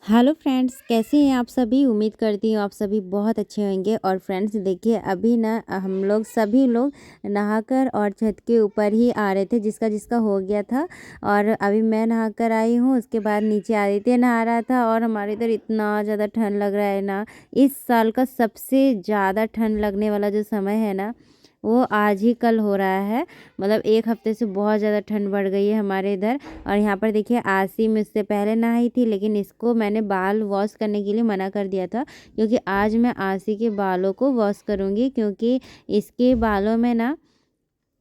Hello friends, कैसे हैं आप सभी। उम्मीद करती हूँ आप सभी बहुत अच्छे होंगे। और फ्रेंड्स देखिए, अभी ना हम लोग सभी लोग नहाकर और छत के ऊपर ही आ रहे थे, जिसका जिसका हो गया था। और अभी मैं नहाकर आई हूँ, उसके बाद नीचे आदित्य नहा रहा था। और हमारे इधर इतना ज़्यादा ठंड लग रहा है ना, इस साल का सबसे ज़्यादा ठंड लगने वाला जो समय है ना, वो आज ही कल हो रहा है। मतलब एक हफ्ते से बहुत ज़्यादा ठंड बढ़ गई है हमारे इधर। और यहाँ पर देखिए, आसी मुझसे पहले नहाई थी, लेकिन इसको मैंने बाल वॉश करने के लिए मना कर दिया था, क्योंकि आज मैं आसी के बालों को वॉश करूँगी, क्योंकि इसके बालों में ना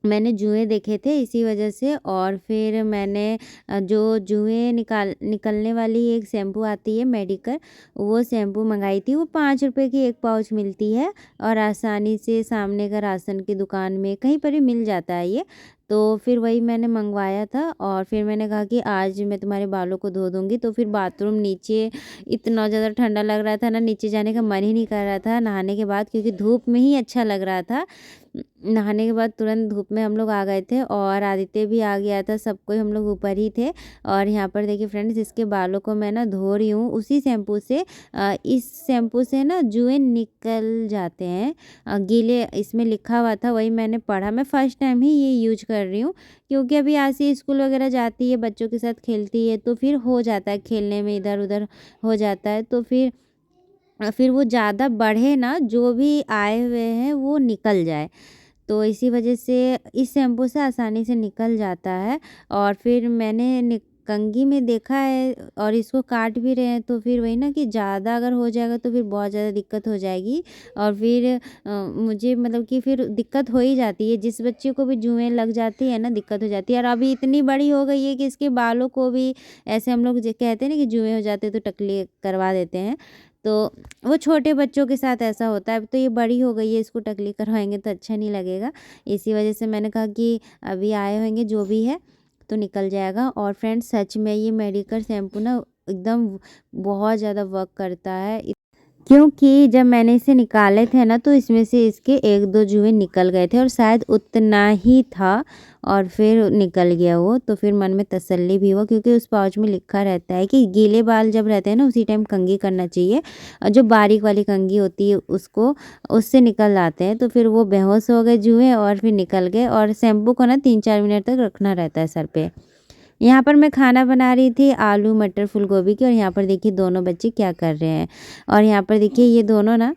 मैंने जुएँ देखे थे, इसी वजह से। और फिर मैंने जो जुएँ निकलने वाली एक शैम्पू आती है मेडिकल, वो शैम्पू मंगाई थी। वो 5 रुपए की एक पाउच मिलती है, और आसानी से सामने का राशन की दुकान में कहीं पर भी मिल जाता है ये। तो फिर वही मैंने मंगवाया था, और फिर मैंने कहा कि आज मैं तुम्हारे बालों को धो दूँगी। तो फिर बाथरूम नीचे इतना ज़्यादा ठंडा लग रहा था ना, नीचे जाने का मन ही नहीं कर रहा था नहाने के बाद, क्योंकि धूप में ही अच्छा लग रहा था। नहाने के बाद तुरंत धूप में हम लोग आ गए थे, और आदित्य भी आ गया था, सब कोई हम लोग ऊपर ही थे। और यहाँ पर देखिए फ्रेंड्स, इसके बालों को मैं ना धो रही हूँ उसी शैम्पू से। इस शैम्पू से ना जुएँ निकल जाते हैं। गीले इसमें लिखा हुआ था, वही मैंने पढ़ा। मैं फ़र्स्ट टाइम ही ये यूज कर रही हूँ, क्योंकि अभी आसी स्कूल वगैरह जाती है, बच्चों के साथ खेलती है, तो फिर हो जाता है खेलने में इधर उधर हो जाता है। तो फिर वो ज़्यादा बढ़े ना, जो भी आए हुए हैं वो निकल जाए। तो इसी वजह से इस शैम्पू से आसानी से निकल जाता है। और फिर मैंने कंघी में देखा है, और इसको काट भी रहे हैं, तो फिर वही ना कि ज़्यादा अगर हो जाएगा तो फिर बहुत ज़्यादा दिक्कत हो जाएगी। और फिर मुझे मतलब कि फिर दिक्कत हो ही जाती है, जिस बच्चे को भी जुएँ लग जाती है ना, दिक्कत हो जाती है। और अभी इतनी बड़ी हो गई है कि इसके बालों को भी ऐसे हम लोग कहते हैं ना कि जुएँ हो जाते हैं तो टकली करवा देते हैं। तो वो छोटे बच्चों के साथ ऐसा होता है। अब तो ये बड़ी हो गई है, इसको टकली करवाएंगे तो अच्छा नहीं लगेगा। इसी वजह से मैंने कहा कि अभी आए होंगे जो भी है तो निकल जाएगा। और फ्रेंड्स सच में ये मेडिकल शैम्पू ना एकदम बहुत ज़्यादा वर्क करता है, क्योंकि जब मैंने इसे निकाले थे ना, तो इसमें से इसके 1-2 जुएँ निकल गए थे, और शायद उतना ही था, और फिर निकल गया वो। तो फिर मन में तसल्ली भी हुआ, क्योंकि उस पाउच में लिखा रहता है कि गीले बाल जब रहते हैं ना, उसी टाइम कंघी करना चाहिए। और जो बारीक वाली कंघी होती है उसको उससे निकल आते हैं। तो फिर वो बेहोश हो गए जुएँ, और फिर निकल गए। और शैम्पू को ना 3-4 मिनट तक रखना रहता है सर पे। यहाँ पर मैं खाना बना रही थी, आलू मटर फूल गोभी की। और यहाँ पर देखिए दोनों बच्चे क्या कर रहे हैं। और यहाँ पर देखिए ये दोनों ना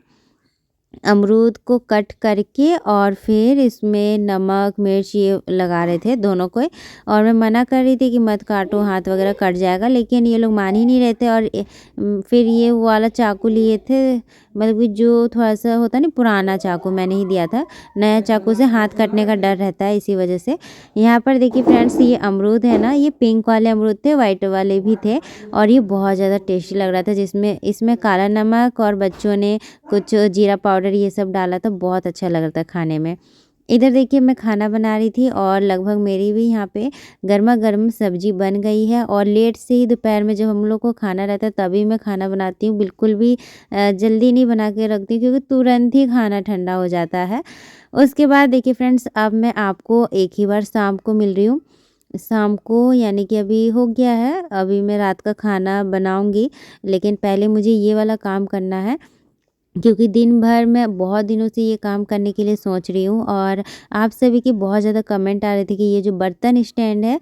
अमरूद को कट करके, और फिर इसमें नमक मिर्च ये लगा रहे थे दोनों को। और मैं मना कर रही थी कि मत काटो, हाथ वगैरह कट जाएगा, लेकिन ये लोग मान ही नहीं रहे थे। और फिर ये वो वाला चाकू लिए थे, मतलब कि जो थोड़ा सा होता है ना, पुराना चाकू मैंने ही दिया था। नया चाकू से हाथ कटने का डर रहता है, इसी वजह से। यहाँ पर देखिए फ्रेंड्स, ये अमरूद है ना, ये पिंक वाले अमरूद थे, वाइट वाले भी थे। और ये बहुत ज़्यादा टेस्टी लग रहा था, जिसमें इसमें काला नमक और बच्चों ने कुछ जीरा पाउडर ये सब डाला था, बहुत अच्छा लग रहा था खाने में। इधर देखिए मैं खाना बना रही थी, और लगभग मेरी भी यहाँ पे गर्मा गर्म सब्जी बन गई है। और लेट से ही दोपहर में जब हम लोग को खाना रहता है तभी मैं खाना बनाती हूँ, बिल्कुल भी जल्दी नहीं बना के रखती हूँ, क्योंकि तुरंत ही खाना ठंडा हो जाता है। उसके बाद देखिए फ्रेंड्स, अब मैं आपको एक ही बार शाम को मिल रही हूँ। शाम को यानी कि अभी हो गया है, अभी मैं रात का खाना बनाऊंगी, लेकिन पहले मुझे ये वाला काम करना है, क्योंकि दिन भर मैं बहुत दिनों से ये काम करने के लिए सोच रही हूँ। और आप सभी के बहुत ज़्यादा कमेंट आ रहे थे कि ये जो बर्तन स्टैंड है,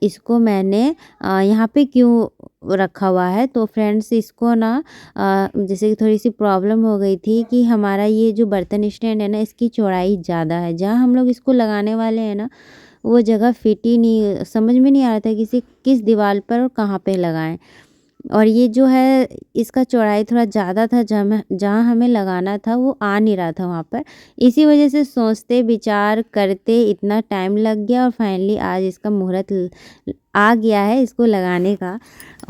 इसको मैंने यहाँ पे क्यों रखा हुआ है। तो फ्रेंड्स इसको ना जैसे कि थोड़ी सी प्रॉब्लम हो गई थी, कि हमारा ये जो बर्तन स्टैंड है ना, इसकी चौड़ाई ज़्यादा है। जहाँ हम लोग इसको लगाने वाले हैं ना, वो जगह फिट ही नहीं, समझ में नहीं आ रहा था किस दीवार पर और कहाँ पे लगाएं। और ये जो है, इसका चौड़ाई थोड़ा ज़्यादा था, जहाँ हमें लगाना था वो आ नहीं रहा था वहाँ पर। इसी वजह से सोचते विचार करते इतना टाइम लग गया, और फाइनली आज इसका मुहूर्त आ गया है इसको लगाने का।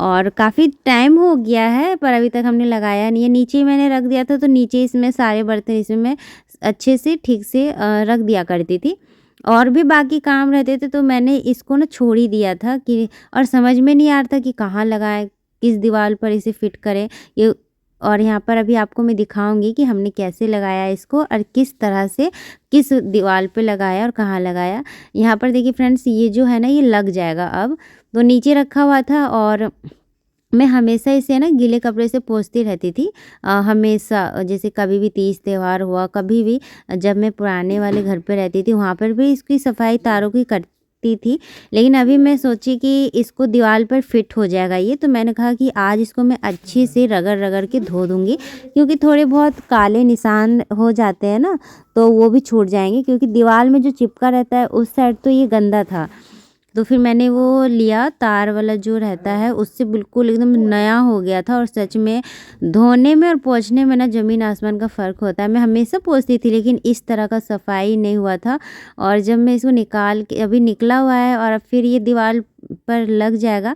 और काफ़ी टाइम हो गया है, पर अभी तक हमने लगाया नहीं है। नीचे ही मैंने रख दिया था, तो नीचे इसमें सारे बर्तन इसमें मैं अच्छे से ठीक से रख दिया करती थी। और भी बाकी काम रहते थे, तो मैंने इसको ना छोड़ ही दिया था कि, और समझ में नहीं आ रहा था कि कहाँ लगाएं, किस दीवार पर इसे फिट करें ये। और यहाँ पर अभी आपको मैं दिखाऊंगी कि हमने कैसे लगाया इसको, और किस तरह से किस दीवार पे लगाया और कहाँ लगाया। यहाँ पर देखिए फ्रेंड्स, ये जो है ना, ये लग जाएगा अब। तो नीचे रखा हुआ था, और मैं हमेशा इसे ना गीले कपड़े से पोंछती रहती थी। हमेशा जैसे कभी भी तीज त्योहार हुआ, कभी भी जब मैं पुराने वाले घर पे रहती थी वहाँ पर भी इसकी सफाई तारों की करती थी। लेकिन अभी मैं सोची कि इसको दीवार पर फिट हो जाएगा ये, तो मैंने कहा कि आज इसको मैं अच्छे से रगड़-रगड़ के धो दूँगी, क्योंकि थोड़े बहुत काले निशान हो जाते हैं ना, तो वो भी छूट जाएँगे, क्योंकि दीवार में जो चिपका रहता है उस साइड तो ये गंदा था। तो फिर मैंने वो लिया तार वाला जो रहता है, उससे बिल्कुल एकदम नया हो गया था। और सच में धोने में और पोंछने में ना ज़मीन आसमान का फ़र्क होता है। मैं हमेशा पोंछती थी लेकिन इस तरह का सफाई नहीं हुआ था। और जब मैं इसको निकाल के अभी निकला हुआ है और अब फिर ये दीवार पर लग जाएगा,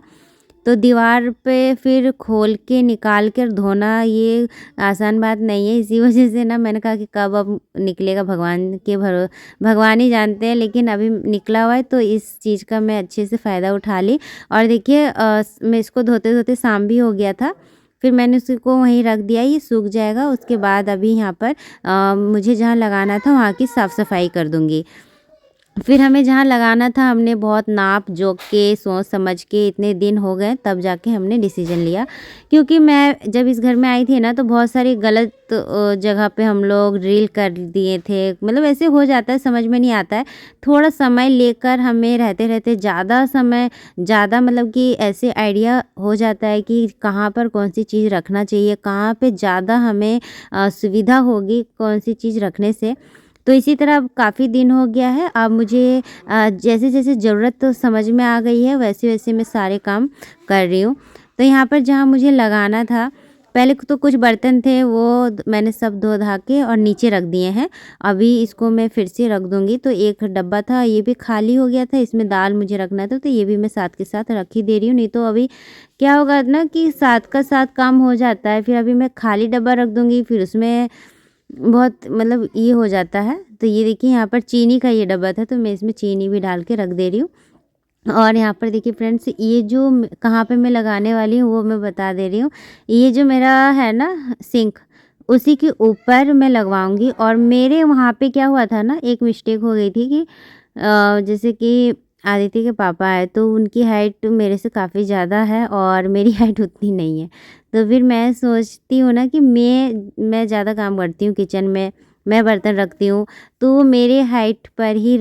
तो दीवार पे फिर खोल के निकाल कर धोना ये आसान बात नहीं है। इसी वजह से ना मैंने कहा कि कब अब निकलेगा, भगवान ही जानते हैं। लेकिन अभी निकला हुआ है तो इस चीज़ का मैं अच्छे से फ़ायदा उठा ली। और देखिए मैं इसको धोते-धोते शाम भी हो गया था। फिर मैंने उसको वहीं रख दिया, ये सूख जाएगा। उसके बाद अभी यहाँ पर मुझे जहाँ लगाना था वहाँ की साफ़-सफ़ाई कर दूँगी। फिर हमें जहाँ लगाना था हमने बहुत नाप जोख के सोच समझ के, इतने दिन हो गए तब जाके हमने डिसीजन लिया। क्योंकि मैं जब इस घर में आई थी ना तो बहुत सारी गलत जगह पे हम लोग ड्रिल कर दिए थे। मतलब ऐसे हो जाता है, समझ में नहीं आता है। थोड़ा समय लेकर हमें रहते रहते ज़्यादा मतलब कि ऐसे आइडिया हो जाता है कि कहाँ पर कौन सी चीज़ रखना चाहिए, कहाँ पे ज़्यादा हमें सुविधा होगी कौन सी चीज़ रखने से। तो इसी तरह अब काफ़ी दिन हो गया है। अब मुझे जैसे-जैसे ज़रूरत तो समझ में आ गई है, वैसे-वैसे मैं सारे काम कर रही हूँ। तो यहाँ पर जहाँ मुझे लगाना था, पहले तो कुछ बर्तन थे वो मैंने सब धो-धा के और नीचे रख दिए हैं। अभी इसको मैं फिर से रख दूँगी। तो एक डब्बा था ये भी खाली हो गया था, इसमें दाल मुझे रखना था, तो ये भी मैं साथ के साथ रख ही दे रही हूँ। नहीं तो अभी क्या होगा ना कि साथ का साथ काम हो जाता है, फिर अभी मैं खाली डब्बा रख दूँगी, फिर उसमें बहुत मतलब ये हो जाता है। तो ये देखिए यहाँ पर चीनी का ये डब्बा था, तो मैं इसमें चीनी भी डाल के रख दे रही हूँ। और यहाँ पर देखिए फ्रेंड्स, ये जो कहाँ पे मैं लगाने वाली हूँ वो मैं बता दे रही हूँ। ये जो मेरा है ना सिंक, उसी के ऊपर मैं लगवाऊंगी। और मेरे वहाँ पे क्या हुआ था ना, एक मिस्टेक हो गई थी कि जैसे कि आदित्य के पापा है तो उनकी हाइट मेरे से काफ़ी ज़्यादा है और मेरी हाइट उतनी नहीं है। तो फिर मैं सोचती हूँ ना कि मैं ज़्यादा काम करती हूँ किचन में, मैं बर्तन रखती हूँ, तो वो मेरे हाइट पर ही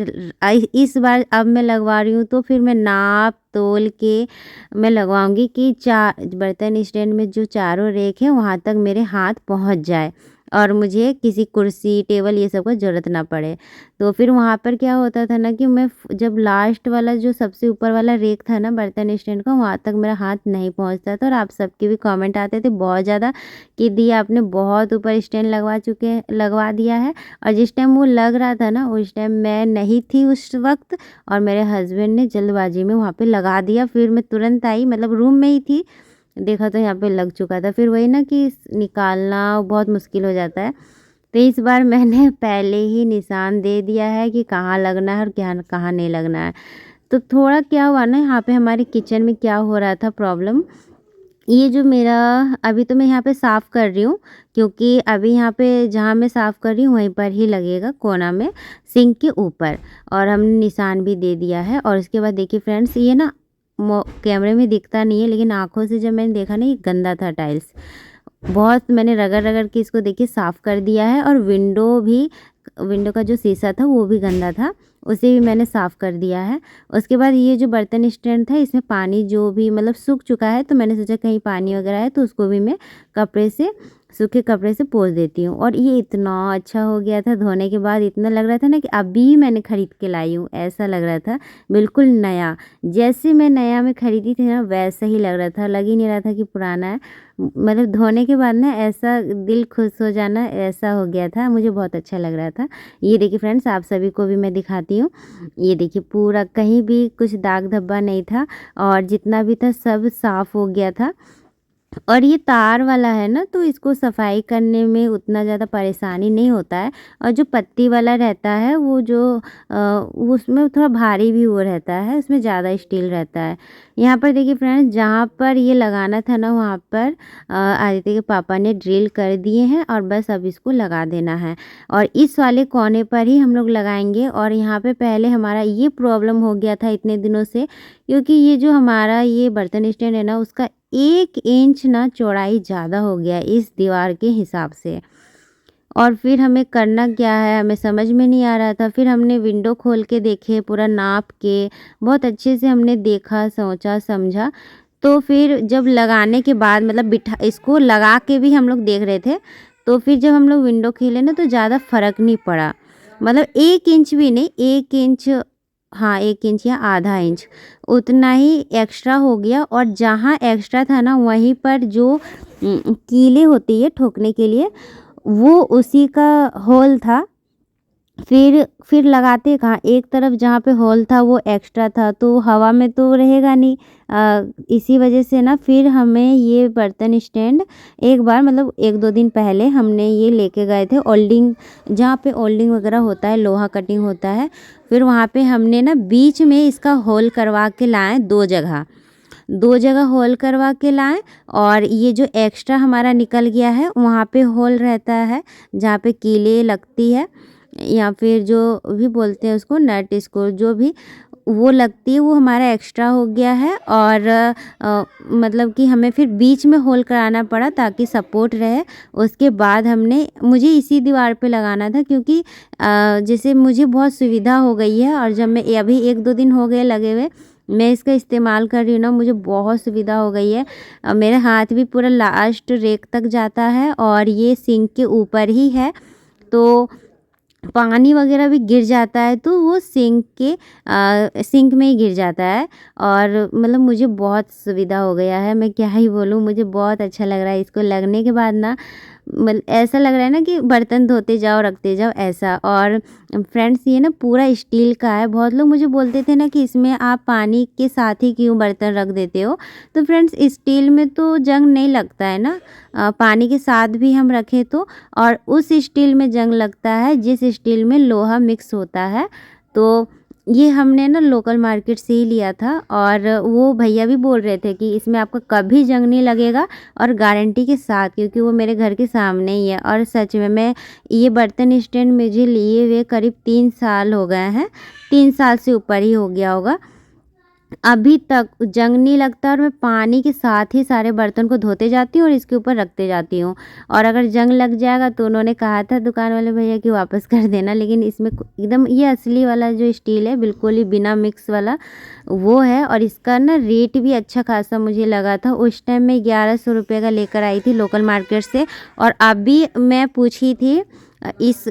इस बार अब मैं लगवा रही हूँ। तो फिर मैं नाप तोल के मैं लगवाऊंगी कि बर्तन स्टैंड में जो चारों रेक है वहाँ तक मेरे हाथ पहुँच जाए और मुझे किसी कुर्सी टेबल ये सब का ज़रूरत ना पड़े। तो फिर वहाँ पर क्या होता था ना कि मैं जब लास्ट वाला जो सबसे ऊपर वाला रेक था ना बर्तन स्टैंड का, वहाँ तक मेरा हाथ नहीं पहुँचता था। और आप सबके भी कमेंट आते थे बहुत ज़्यादा कि दी आपने बहुत ऊपर स्टैंड लगवा दिया है। और जिस टाइम वो लग रहा था ना उस टाइम मैं नहीं थी उस वक्त, और मेरे हस्बैंड ने जल्दबाजी में वहाँ पे लगा दिया। फिर मैं तुरंत आई, मतलब रूम में ही थी, देखा तो यहाँ पे लग चुका था। फिर वही ना कि निकालना बहुत मुश्किल हो जाता है। तो इस बार मैंने पहले ही निशान दे दिया है कि कहाँ लगना है और क्या कहाँ नहीं लगना है। तो थोड़ा क्या हुआ ना, यहाँ पे हमारे किचन में क्या हो रहा था प्रॉब्लम, ये जो मेरा अभी तो मैं यहाँ पे साफ़ कर रही हूँ, क्योंकि अभी यहाँ पे जहाँ मैं साफ़ कर रही हूँ वहीं पर ही लगेगा कोना में सिंक के ऊपर। और हमने निशान भी दे दिया है। और उसके बाद देखिए फ्रेंड्स, ये ना कैमरे में दिखता नहीं है लेकिन आँखों से जब मैंने देखा ना, ये गंदा था टाइल्स। बहुत मैंने रगड़-रगड़ के इसको देखिए साफ़ कर दिया है। और विंडो का जो शीशा था वो भी गंदा था, उसे भी मैंने साफ़ कर दिया है। उसके बाद ये जो बर्तन स्टैंड था इसमें पानी जो भी मतलब सूख चुका है, तो मैंने सोचा कहीं पानी वगैरह है तो उसको भी मैं सूखे कपड़े से पोंछ देती हूँ। और ये इतना अच्छा हो गया था धोने के बाद, इतना लग रहा था ना कि अभी मैंने ख़रीद के लाई हूँ, ऐसा लग रहा था बिल्कुल नया। जैसे मैं नया में ख़रीदी थी ना वैसा ही लग रहा था, लग ही नहीं रहा था कि पुराना है। मतलब धोने के बाद ना ऐसा दिल खुश हो जाना, ऐसा हो गया था, मुझे बहुत अच्छा लग रहा था। ये देखिए फ्रेंड्स, आप सभी को भी मैं दिखाती हूँ। ये देखिए पूरा कहीं भी कुछ दाग धब्बा नहीं था और जितना भी था सब साफ़ हो गया था। और ये तार वाला है ना, तो इसको सफाई करने में उतना ज़्यादा परेशानी नहीं होता है। और जो पत्ती वाला रहता है वो उसमें थोड़ा भारी भी वो रहता है, उसमें ज़्यादा स्टील रहता है। यहाँ पर देखिए फ्रेंड्स, जहाँ पर ये लगाना था ना वहाँ पर आदित्य के पापा ने ड्रिल कर दिए हैं और बस अब इसको लगा देना है। और इस वाले कोने पर ही हम लोग लगाएंगे। और यहाँ पे पहले हमारा ये प्रॉब्लम हो गया था इतने दिनों से, क्योंकि ये जो हमारा ये बर्तन स्टैंड है ना उसका 1 इंच ना चौड़ाई ज़्यादा हो गया इस दीवार के हिसाब से। और फिर हमें करना क्या है, हमें समझ में नहीं आ रहा था। फिर हमने विंडो खोल के देखे, पूरा नाप के बहुत अच्छे से हमने देखा, सोचा, समझा। तो फिर जब लगाने के बाद मतलब बिठा इसको लगा के भी हम लोग देख रहे थे, तो फिर जब हम लोग विंडो खोले ना तो ज़्यादा फ़र्क नहीं पड़ा। मतलब 1 इंच भी नहीं, 1 इंच, हाँ 1 इंच या आधा इंच उतना ही एक्स्ट्रा हो गया। और जहाँ एक्स्ट्रा था ना वहीं पर जो कीलें होती है ठोकने के लिए, वो उसी का होल था। फिर लगाते कहाँ, एक तरफ जहाँ पे होल था वो एक्स्ट्रा था, तो हवा में तो रहेगा नहीं। इसी वजह से ना फिर हमें ये बर्तन स्टैंड एक बार मतलब 1-2 दिन पहले हमने ये लेके गए थे ओल्डिंग, जहाँ पे ओल्डिंग वगैरह होता है, लोहा कटिंग होता है। फिर वहाँ पे हमने ना बीच में इसका होल करवा के लाए, 2 जगह होल करवा के लाएँ। और ये जो एक्स्ट्रा हमारा निकल गया है वहाँ पे होल रहता है, जहाँ पे कीलें लगती है या फिर जो भी बोलते हैं उसको नट स्क्रू जो भी वो लगती है, वो हमारा एक्स्ट्रा हो गया है। और मतलब कि हमें फिर बीच में होल कराना पड़ा ताकि सपोर्ट रहे। उसके बाद हमने मुझे इसी दीवार पे लगाना था, क्योंकि जैसे मुझे बहुत सुविधा हो गई है। और जब मैं अभी 1-2 दिन हो गए लगे हुए, मैं इसका इस्तेमाल कर रही हूँ ना, मुझे बहुत सुविधा हो गई है। मेरा हाथ भी पूरा लास्ट रेक तक जाता है और ये सिंक के ऊपर ही है, तो पानी वगैरह भी गिर जाता है तो वो सिंक में ही गिर जाता है। और मतलब मुझे बहुत सुविधा हो गया है, मैं क्या ही बोलूँ, मुझे बहुत अच्छा लग रहा है इसको लगने के बाद ना। ऐसा लग रहा है ना कि बर्तन धोते जाओ रखते जाओ ऐसा। और फ्रेंड्स ये ना पूरा स्टील का है। बहुत लोग मुझे बोलते थे ना कि इसमें आप पानी के साथ ही क्यों बर्तन रख देते हो। तो फ्रेंड्स स्टील में तो जंग नहीं लगता है ना, पानी के साथ भी हम रखें तो। और उस स्टील में जंग लगता है जिस स्टील में लोहा मिक्स होता है। तो ये हमने ना लोकल मार्केट से ही लिया था। और वो भैया भी बोल रहे थे कि इसमें आपका कभी जंग नहीं लगेगा और गारंटी के साथ, क्योंकि वो मेरे घर के सामने ही है। और सच में मैं ये बर्तन स्टैंड मुझे लिए हुए करीब 3 साल हो गए हैं, 3 साल से ऊपर ही हो गया होगा, अभी तक जंग नहीं लगता। और मैं पानी के साथ ही सारे बर्तन को धोते जाती हूँ और इसके ऊपर रखते जाती हूँ। और अगर जंग लग जाएगा तो उन्होंने कहा था दुकान वाले भैया कि वापस कर देना, लेकिन इसमें एकदम ये असली वाला जो स्टील है बिल्कुल ही बिना मिक्स वाला वो है। और इसका ना रेट भी अच्छा खासा मुझे लगा था। उस टाइम मैं 1100 रुपये का लेकर आई थी लोकल मार्केट से। और अभी मैं पूछी थी इस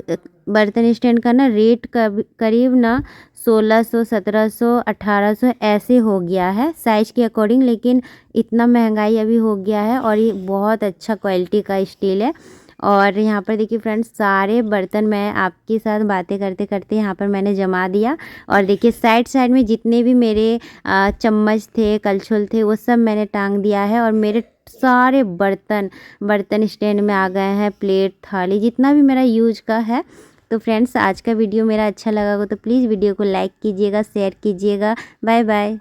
बर्तन स्टैंड का ना रेट करीब ना 1600, 1700, 1800 ऐसे हो गया है साइज़ के अकॉर्डिंग। लेकिन इतना महंगाई अभी हो गया है और ये बहुत अच्छा क्वालिटी का स्टील है। और यहाँ पर देखिए फ्रेंड्स, सारे बर्तन मैं आपके साथ बातें करते करते यहाँ पर मैंने जमा दिया। और देखिए साइड साइड में जितने भी मेरे चम्मच थे, कलछुल थे, वो सब मैंने टांग दिया है। और मेरे सारे बर्तन स्टैंड में आ गए हैं, प्लेट, थाली, जितना भी मेरा यूज का है। तो फ्रेंड्स आज का वीडियो मेरा अच्छा लगा हो तो प्लीज़ वीडियो को लाइक कीजिएगा, शेयर कीजिएगा। Bye bye.